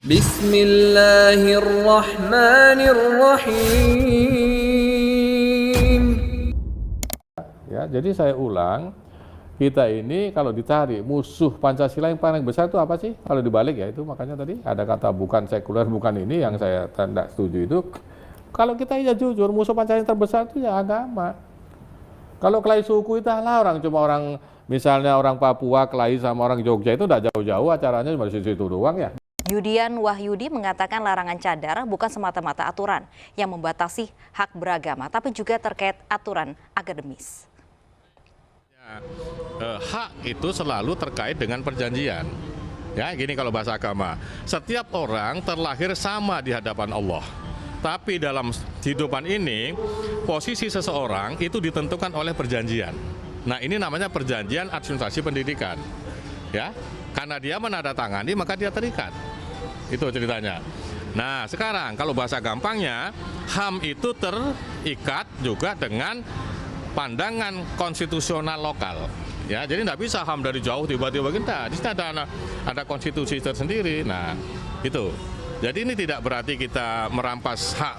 Bismillahirrahmanirrahim. Ya, jadi saya ulang, kita ini kalau dicari musuh Pancasila yang paling besar itu apa sih? Kalau dibalik ya itu makanya tadi ada kata bukan sekuler, bukan ini yang saya tidak setuju itu. Kalau kita ya jujur, musuh Pancasila yang terbesar itu ya agama. Kalau kelahi suku itu lah orang misalnya orang Papua kelahi sama orang Jogja itu tidak jauh-jauh, acaranya cuma di situ doang ya. Yudian Wahyudi mengatakan larangan cadar bukan semata-mata aturan yang membatasi hak beragama, tapi juga terkait aturan akademis. Hak itu selalu terkait dengan perjanjian. Ya, gini kalau bahasa agama, setiap orang terlahir sama di hadapan Allah. Tapi dalam kehidupan ini, posisi seseorang itu ditentukan oleh perjanjian. Nah, ini namanya perjanjian administrasi pendidikan. Ya, karena dia menandatangani maka dia terikat. Itu ceritanya. Nah, sekarang kalau bahasa gampangnya, HAM itu terikat juga dengan pandangan konstitusional lokal. Ya, jadi tidak bisa HAM dari jauh tiba-tiba kita. Di sini ada konstitusi tersendiri. Nah, itu. Jadi ini tidak berarti kita merampas hak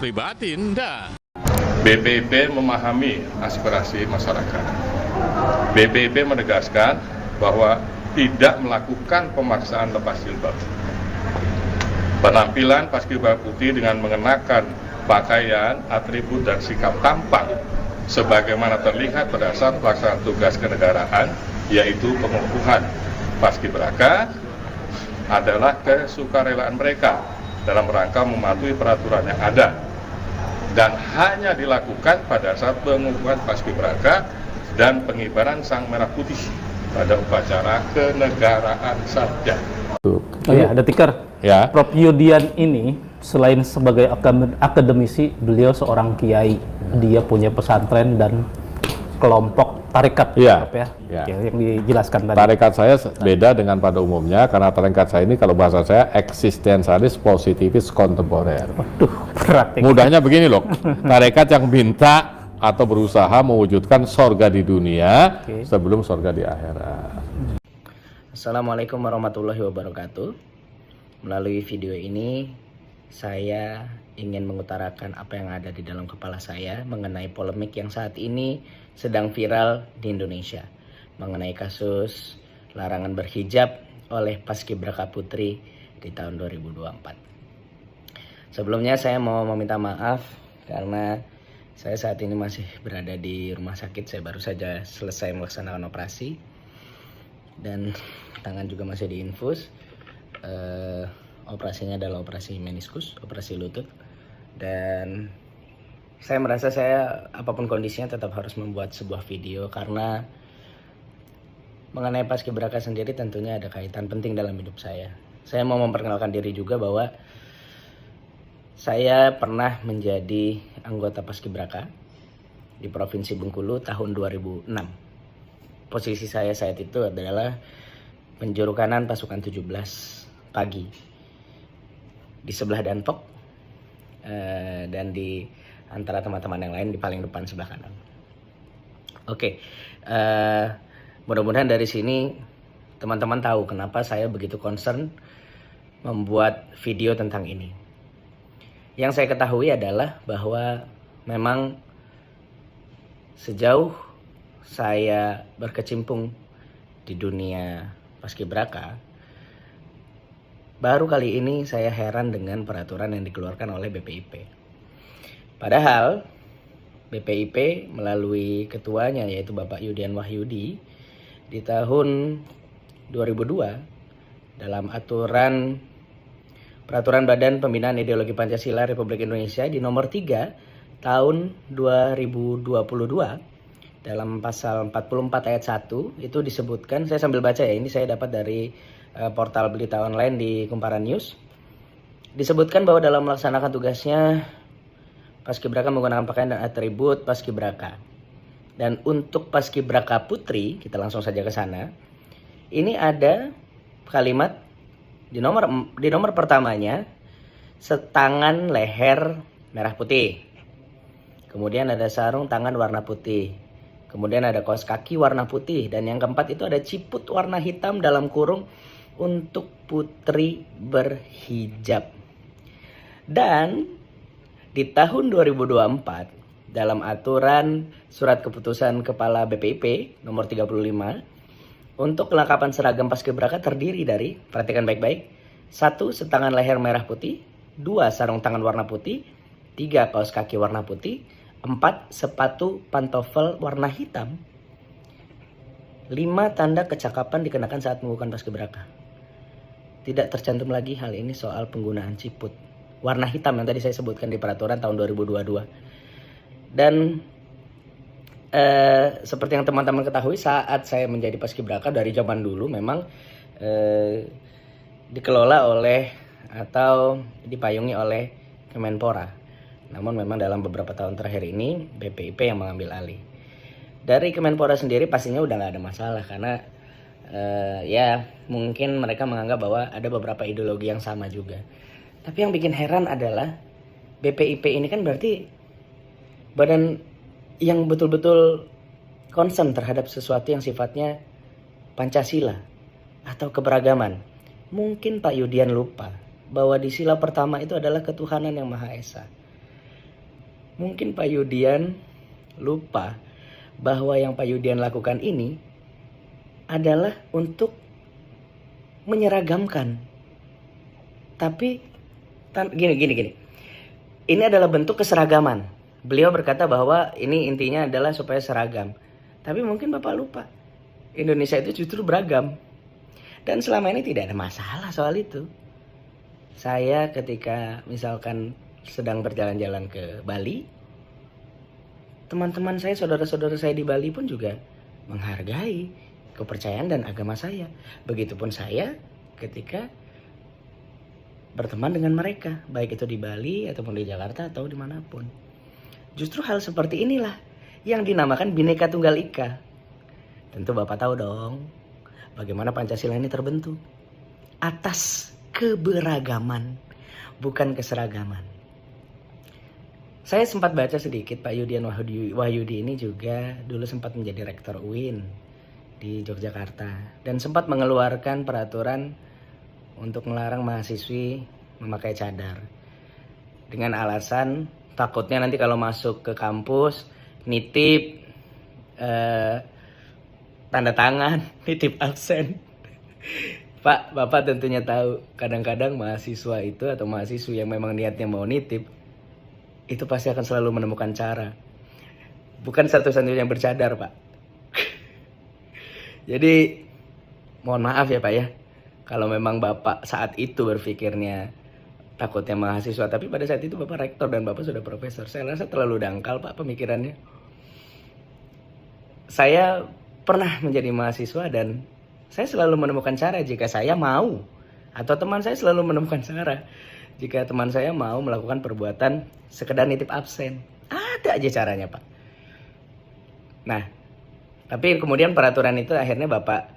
pribadi, enggak. BPIP memahami aspirasi masyarakat. BPIP menegaskan bahwa tidak melakukan pemaksaan lepas jilbab. Penampilan paskibraka putih dengan mengenakan pakaian, atribut dan sikap tampang sebagaimana terlihat pada saat pelaksanaan tugas kenegaraan, yaitu pengukuhan paskibraka, adalah kesukarelaan mereka dalam rangka mematuhi peraturan yang ada dan hanya dilakukan pada saat pengukuhan paskibraka dan pengibaran sang merah putih pada upacara kenegaraan saja. Oh ya, ada tikar. Ya. Prof. Yudian ini selain sebagai akademisi, beliau seorang kiai. Dia punya pesantren dan kelompok tarekat. Ya. Ya. Yang dijelaskan tadi. Tarekat saya beda dengan pada umumnya karena tarekat saya ini kalau bahasa saya eksistensialis positivis kontemporer. Waduh, berat. Mudahnya begini loh, tarekat yang minta atau berusaha mewujudkan sorga di dunia sebelum sorga di akhirat. Assalamualaikum warahmatullahi wabarakatuh. Melalui video ini saya ingin mengutarakan apa yang ada di dalam kepala saya mengenai polemik yang saat ini sedang viral di Indonesia mengenai kasus larangan berhijab oleh paskibraka putri di tahun 2024. Sebelumnya saya mau meminta maaf karena saya saat ini masih berada di rumah sakit. Saya baru saja selesai melaksanakan operasi dan tangan juga masih diinfus. Operasinya adalah operasi meniskus, operasi lutut, dan saya merasa saya apapun kondisinya tetap harus membuat sebuah video karena mengenai paskibraka sendiri tentunya ada kaitan penting dalam hidup saya. Saya mau memperkenalkan diri juga bahwa saya pernah menjadi anggota paskibraka di Provinsi Bengkulu tahun 2006. Posisi saya saat itu adalah penjuru kanan pasukan 17 pagi di sebelah Danpok dan di antara teman-teman yang lain di paling depan sebelah kanan. Oke, mudah-mudahan dari sini teman-teman tahu kenapa saya begitu concern membuat video tentang ini. Yang saya ketahui adalah bahwa memang sejauh saya berkecimpung di dunia paskibraka, baru kali ini saya heran dengan peraturan yang dikeluarkan oleh BPIP. Padahal BPIP melalui ketuanya yaitu Bapak Yudian Wahyudi di tahun 2002 dalam Peraturan Badan Pembinaan Ideologi Pancasila Republik Indonesia di nomor 3 tahun 2022 dalam pasal 44 ayat 1 itu disebutkan, saya sambil baca ya, ini saya dapat dari portal berita online di Kumparan News. Disebutkan bahwa dalam melaksanakan tugasnya paskibraka menggunakan pakaian dan atribut paskibraka. Dan untuk paskibraka putri, kita langsung saja ke sana. Ini ada kalimat di nomor pertamanya, setangan leher merah putih. Kemudian ada sarung tangan warna putih. Kemudian ada kaos kaki warna putih. Dan yang keempat itu ada ciput warna hitam dalam kurung untuk putri berhijab. Dan di tahun 2024 dalam aturan surat keputusan Kepala BPIP nomor 35 untuk kelengkapan seragam paskibraka terdiri dari, perhatikan baik-baik, 1. Setangan leher merah putih, 2. Sarung tangan warna putih, 3. Kaos kaki warna putih, 4. Sepatu pantofel warna hitam, 5. Tanda kecakapan dikenakan saat melakukan paskibraka. Tidak tercantum lagi hal ini soal penggunaan ciput warna hitam yang tadi saya sebutkan di peraturan tahun 2022. Dan seperti yang teman-teman ketahui, saat saya menjadi paskibraka dari zaman dulu memang dikelola oleh atau dipayungi oleh Kemenpora. Namun memang dalam beberapa tahun terakhir ini BPIP yang mengambil alih. Dari Kemenpora sendiri pastinya udah nggak ada masalah karena ya mungkin mereka menganggap bahwa ada beberapa ideologi yang sama juga. Tapi yang bikin heran adalah BPIP ini kan berarti badan yang betul-betul concern terhadap sesuatu yang sifatnya Pancasila atau keberagaman. Mungkin Pak Yudian lupa bahwa di sila pertama itu adalah ketuhanan yang Maha Esa. Mungkin Pak Yudian lupa bahwa yang Pak Yudian lakukan ini adalah untuk menyeragamkan. Tapi gini. Ini adalah bentuk keseragaman. Beliau berkata bahwa ini intinya adalah supaya seragam. Tapi mungkin Bapak lupa, Indonesia itu justru beragam. Dan selama ini tidak ada masalah soal itu. Saya ketika misalkan sedang berjalan-jalan ke Bali, teman-teman saya, saudara-saudara saya di Bali pun juga menghargai kepercayaan dan agama saya. Begitupun saya ketika berteman dengan mereka, baik itu di Bali ataupun di Jakarta atau dimanapun. Justru hal seperti inilah yang dinamakan Bhinneka Tunggal Ika. Tentu Bapak tahu dong bagaimana Pancasila ini terbentuk atas keberagaman, bukan keseragaman. Saya sempat baca sedikit, Pak Yudian Wahyudi ini juga dulu sempat menjadi rektor UIN di Yogyakarta dan sempat mengeluarkan peraturan untuk melarang mahasiswi memakai cadar dengan alasan takutnya nanti kalau masuk ke kampus nitip tanda tangan, nitip absen. Pak, Bapak tentunya tahu kadang-kadang mahasiswa itu atau mahasiswi yang memang niatnya mau nitip itu pasti akan selalu menemukan cara. Bukan satu-satunya yang bercadar, Pak. Jadi mohon maaf ya Pak ya, kalau memang Bapak saat itu berpikirnya takutnya mahasiswa, tapi pada saat itu Bapak rektor dan Bapak sudah profesor. Saya rasa terlalu dangkal Pak pemikirannya. Saya pernah menjadi mahasiswa dan saya selalu menemukan cara jika saya mau, atau teman saya selalu menemukan cara jika teman saya mau melakukan perbuatan sekedar nitip absen. Ada aja caranya Pak. Nah, tapi kemudian peraturan itu akhirnya Bapak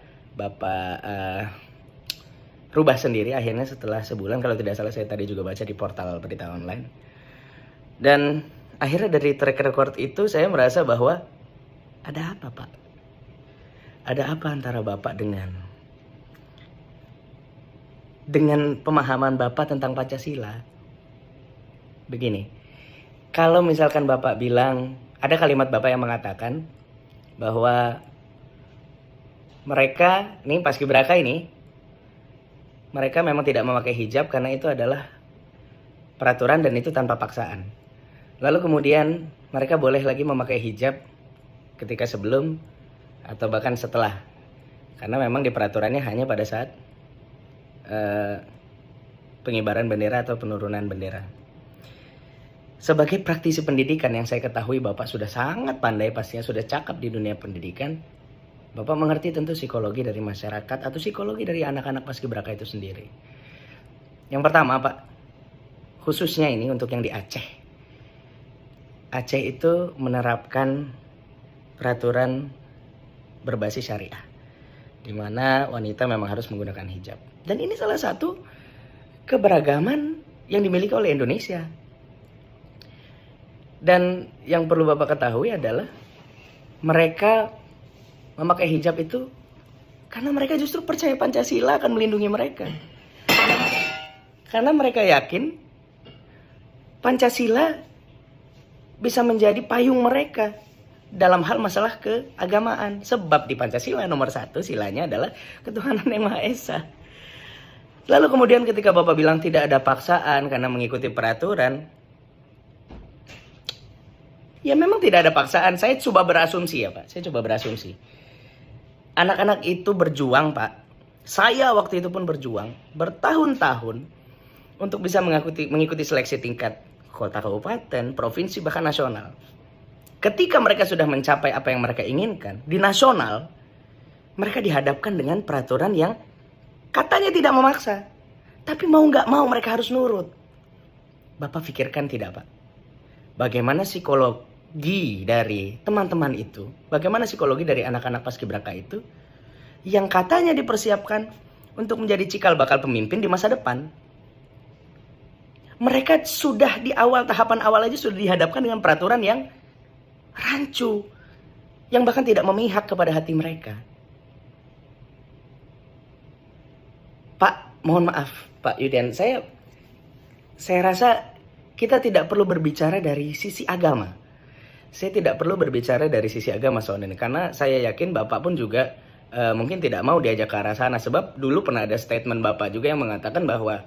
rubah sendiri akhirnya setelah sebulan, kalau tidak salah saya tadi juga baca di portal berita online. Dan akhirnya dari track record itu saya merasa bahwa ada apa Pak? Ada apa antara Bapak dengan pemahaman Bapak tentang Pancasila? Begini, kalau misalkan Bapak bilang, ada kalimat Bapak yang mengatakan bahwa mereka, ini paskibraka ini, mereka memang tidak memakai hijab karena itu adalah peraturan dan itu tanpa paksaan. Lalu kemudian mereka boleh lagi memakai hijab ketika sebelum atau bahkan setelah. Karena memang di peraturannya hanya pada saat pengibaran bendera atau penurunan bendera. Sebagai praktisi pendidikan yang saya ketahui Bapak sudah sangat pandai, pastinya sudah cakap di dunia pendidikan. Bapak mengerti tentu psikologi dari masyarakat atau psikologi dari anak-anak paskibraka itu sendiri. Yang pertama Pak, khususnya ini untuk yang di Aceh. Aceh itu menerapkan peraturan berbasis syariah, di mana wanita memang harus menggunakan hijab. Dan ini salah satu keberagaman yang dimiliki oleh Indonesia. Dan yang perlu Bapak ketahui adalah mereka memakai hijab itu Karena mereka justru percaya Pancasila akan melindungi mereka. Karena mereka yakin Pancasila bisa menjadi payung mereka dalam hal masalah keagamaan. Sebab di Pancasila nomor 1 silanya adalah ketuhanan yang Maha Esa. Lalu kemudian ketika Bapak bilang tidak ada paksaan karena mengikuti peraturan, ya memang tidak ada paksaan. Saya coba berasumsi ya Pak, saya coba berasumsi. Anak-anak itu berjuang Pak. Saya waktu itu pun berjuang bertahun-tahun untuk bisa mengikuti seleksi tingkat kota, kabupaten, provinsi, bahkan nasional. Ketika mereka sudah mencapai apa yang mereka inginkan, di nasional, mereka dihadapkan dengan peraturan yang katanya tidak memaksa. Tapi mau nggak mau mereka harus nurut. Bapak pikirkan tidak Pak? Bagaimana psikologi dari teman-teman itu? Bagaimana psikologi dari anak-anak paskibraka itu? Yang katanya dipersiapkan untuk menjadi cikal bakal pemimpin di masa depan. Mereka sudah di awal, tahapan awal aja sudah dihadapkan dengan peraturan yang rancu. Yang bahkan tidak memihak kepada hati mereka. Pak, mohon maaf Pak Yudian, saya rasa kita tidak perlu berbicara dari sisi agama. Saya tidak perlu berbicara dari sisi agama soal ini. Karena saya yakin Bapak pun juga mungkin tidak mau diajak ke arah sana. Sebab dulu pernah ada statement Bapak juga yang mengatakan bahwa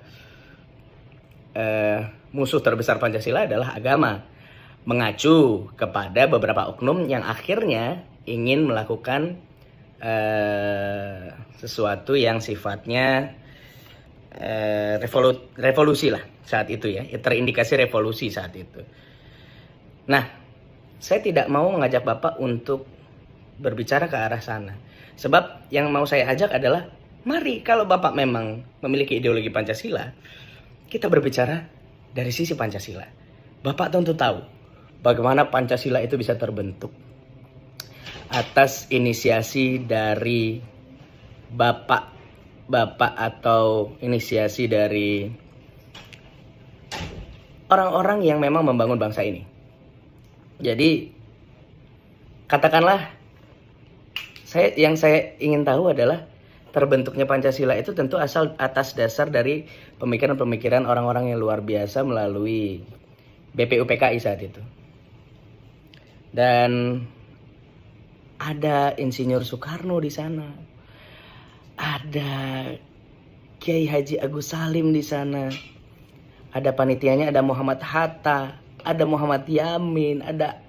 musuh terbesar Pancasila adalah agama. Mengacu kepada beberapa oknum yang akhirnya ingin melakukan sesuatu yang sifatnya revolusi lah saat itu ya. Terindikasi revolusi saat itu. Nah, saya tidak mau mengajak Bapak untuk berbicara ke arah sana. Sebab yang mau saya ajak adalah, mari kalau Bapak memang memiliki ideologi Pancasila, kita berbicara dari sisi Pancasila. Bapak tentu tahu bagaimana Pancasila itu bisa terbentuk atas inisiasi dari Bapak atau inisiasi dari orang-orang yang memang membangun bangsa ini. Jadi katakanlah yang saya ingin tahu adalah terbentuknya Pancasila itu tentu asal atas dasar dari pemikiran-pemikiran orang-orang yang luar biasa melalui BPUPKI saat itu. Dan ada Insinyur Soekarno di sana. Ada Kiai Haji Agus Salim di sana. Ada panitianya, ada Muhammad Hatta, ada Muhammad Yamin, ada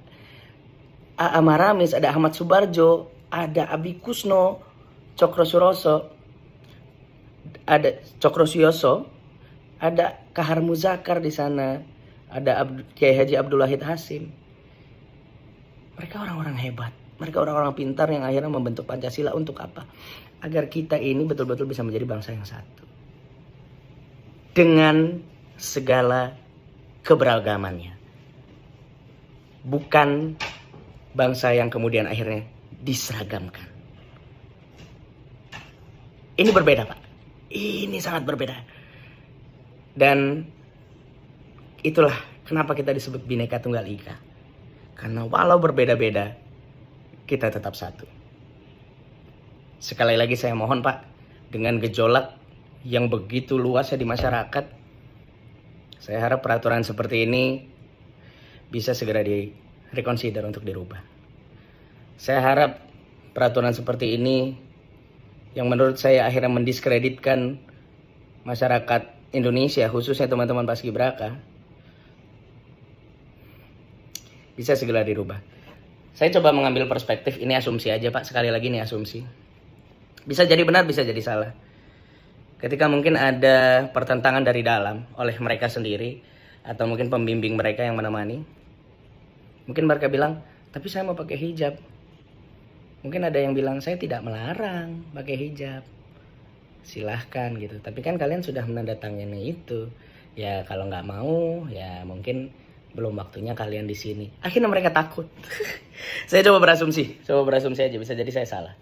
A.A. Maramis, ada Ahmad Subarjo, ada Abi Kusno, Cokro Suyoso, ada Kahar Muzakar di sana, ada Kiai Haji Abdul Wahid Hasim. Mereka orang-orang hebat, mereka orang-orang pintar yang akhirnya membentuk Pancasila untuk apa? Agar kita ini betul-betul bisa menjadi bangsa yang satu. Dengan segala keberagamannya. Bukan bangsa yang kemudian akhirnya diseragamkan. Ini berbeda Pak. Ini sangat berbeda. Dan itulah kenapa kita disebut Bhinneka Tunggal Ika. Karena walau berbeda-beda, kita tetap satu. Sekali lagi saya mohon Pak, dengan gejolak yang begitu luasnya di masyarakat, saya harap peraturan seperti ini bisa segera reconsider untuk dirubah. Saya harap peraturan seperti ini yang menurut saya akhirnya mendiskreditkan masyarakat Indonesia, khususnya teman-teman paskibraka, bisa segera dirubah. Saya coba mengambil perspektif, ini asumsi aja Pak, sekali lagi ini asumsi. Bisa jadi benar, bisa jadi salah. Ketika mungkin ada pertentangan dari dalam oleh mereka sendiri, atau mungkin pembimbing mereka yang menemani, mungkin mereka bilang, tapi saya mau pakai hijab. Mungkin ada yang bilang, saya tidak melarang pakai hijab. Silahkan gitu. Tapi kan kalian sudah menandatangani itu. Ya kalau nggak mau, ya mungkin belum waktunya kalian di sini. Akhirnya mereka takut. Saya coba berasumsi aja, bisa jadi saya salah.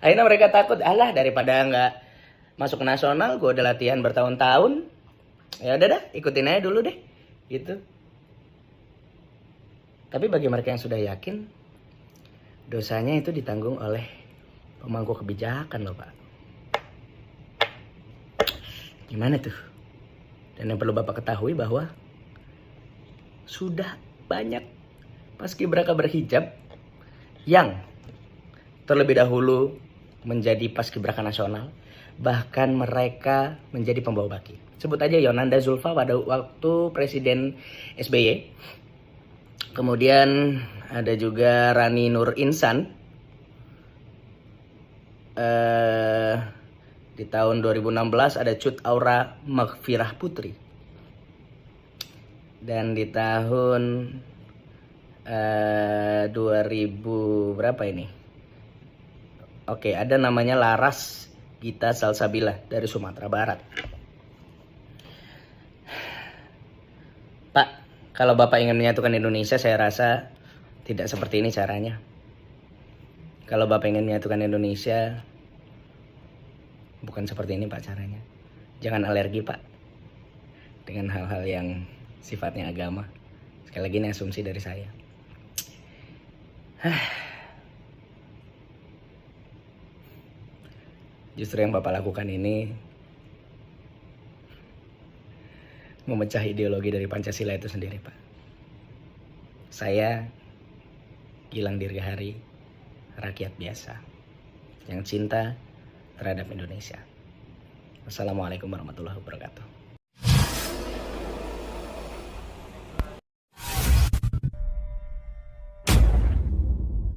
Akhirnya mereka takut, alah daripada nggak masuk ke nasional, gue udah latihan bertahun-tahun. Ya udah dah, ikutin aja dulu deh, gitu. Tapi bagi mereka yang sudah yakin, dosanya itu ditanggung oleh pemangku kebijakan loh Pak. Gimana tuh? Dan yang perlu Bapak ketahui bahwa sudah banyak paskibraka berhijab yang terlebih dahulu menjadi paskibraka nasional, bahkan mereka menjadi pembawa baki. Sebut aja Yonanda Zulfa pada waktu Presiden SBY. Kemudian ada juga Rani Nur Insan di tahun 2016 ada Cut Aura Maghfirah Putri. Dan di tahun 2000 berapa ini? Oke, ada namanya Laras Gita Salsabila dari Sumatera Barat. Pak, kalau Bapak ingin menyatukan Indonesia, saya rasa tidak seperti ini caranya. Kalau Bapak ingin menyatukan Indonesia, bukan seperti ini Pak caranya. Jangan alergi Pak dengan hal-hal yang sifatnya agama. Sekali lagi ini asumsi dari saya. Justru yang Bapak lakukan ini memecah ideologi dari Pancasila itu sendiri Pak. Saya Gilang Dirgahari, rakyat biasa yang cinta terhadap Indonesia. Wassalamualaikum warahmatullahi wabarakatuh.